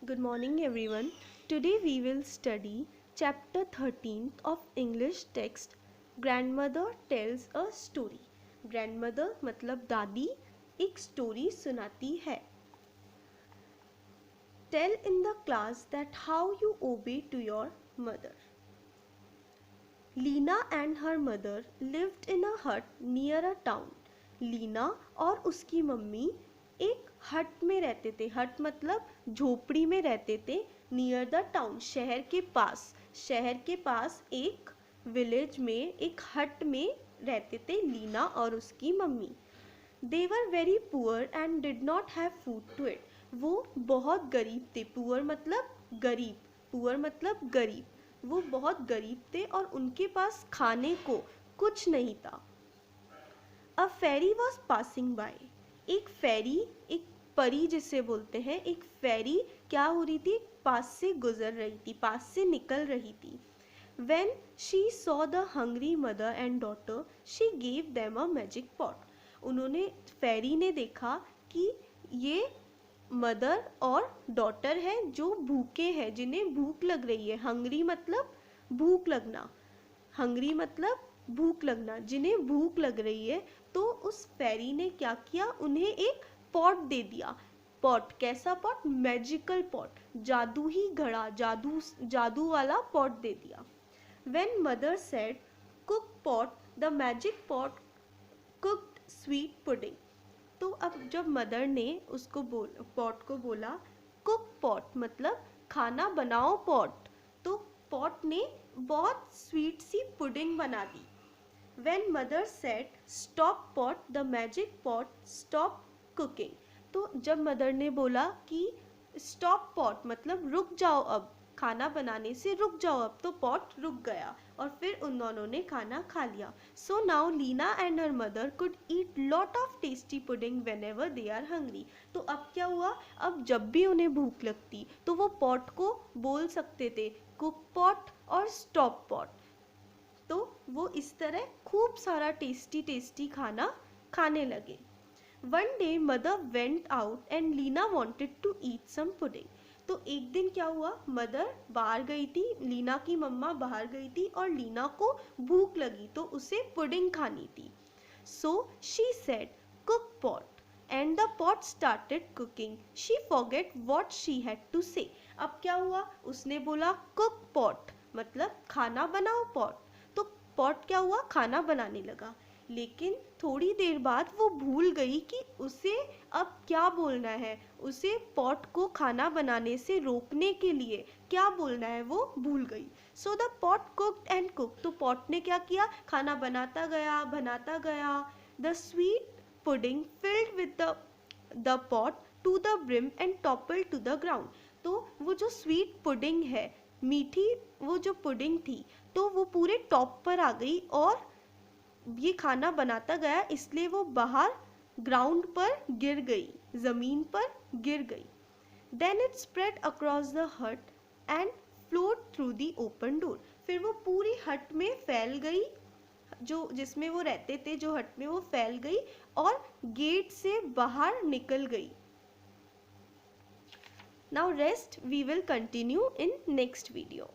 Good morning everyone. Today we will study chapter 13 of English text Grandmother tells a story. Grandmother मतलब दादी एक story सुनाती है. Tell in the class that how you obey to your mother. Lena and her mother lived in a hut near a town. Leena और उसकी mummy एक हट में रहते थे. हट मतलब झोपड़ी में रहते थे. नियर द टाउन शहर के पास एक विलेज में एक हट में रहते थे लीना और उसकी mummy. They were very poor and did not have food to eat. वो बहुत गरीब थे. पुअर मतलब गरीब. वो बहुत गरीब थे और उनके पास खाने को कुछ नहीं था. अ फेरी वॉज पासिंग बाय. एक फेरी, एक परी जिसे बोलते हैं, एक फेरी क्या हो रही थी, पास से गुजर रही थी, पास से निकल रही थी. When she saw the hungry mother and daughter, she gave them a magic pot. उन्होंने फेरी ने देखा कि ये मदर और डॉटर है जो भूखे हैं, जिन्हें भूख लग रही है. हंग्री मतलब भूख लगना, जिन्हें भूख लग रही है. तो उस फेरी ने क्या किया, उन्हें एक पॉट दे दिया. पॉट कैसा पॉट, मैजिकल पॉट, जादू ही घड़ा, जादू वाला पॉट दे दिया. When mother said cook pot, the magic pot cooked sweet pudding. तो अब जब मदर ने उसको पॉट को बोला कुक पॉट मतलब खाना बनाओ पॉट, तो पॉट ने बहुत स्वीट सी पुडिंग बना दी. When mother said stop pot, the magic pot stopped cooking. तो जब मदर ने बोला कि स्टॉप पॉट मतलब रुक जाओ, अब खाना बनाने से रुक जाओ, अब तो पॉट रुक गया और फिर उन दोनों ने खाना खा लिया. So now Lina and her mother could eat lot of tasty pudding whenever they are hungry. तो अब क्या हुआ, अब जब भी उन्हें भूख लगती तो वो पॉट को बोल सकते थे कुक पॉट और स्टॉप पॉट. तो वो इस तरह खूब सारा टेस्टी खाना खाने लगे. One day mother went out and Lina wanted to eat some pudding. तो एक दिन क्या हुआ, मदर बाहर गई थी, लीना की मम्मा बाहर गई थी और लीना को भूख लगी तो उसे पुडिंग खानी थी. So she said cook pot and the pot started cooking. She forget what she had to say. अब क्या हुआ, उसने बोला कुक पॉट मतलब खाना बनाओ पॉट. तो पॉट क्या हुआ, खाना बनाने लगा. लेकिन थोड़ी देर बाद वो भूल गई कि उसे अब क्या बोलना है. उसे पॉट को खाना बनाने से रोकने के लिए क्या बोलना है वो भूल गई. So the pot cooked and cooked. तो पॉट ने क्या किया, खाना बनाता गया. The sweet pudding filled with the pot to the brim and toppled to the ground. तो वो जो स्वीट पुडिंग है, मीठी वो जो पुडिंग थी, तो वो पूरे टॉप पर आ गई और ये खाना बनाता गया, इसलिए वो बाहर ग्राउंड पर गिर गई, जमीन पर गिर गई. Then it spread across the hut and flowed through the open door. फिर वो पूरी हट में फैल गई, जो जिसमें वो रहते थे, जो हट में वो फैल गई और गेट से बाहर निकल गई. Now rest we will continue in next video.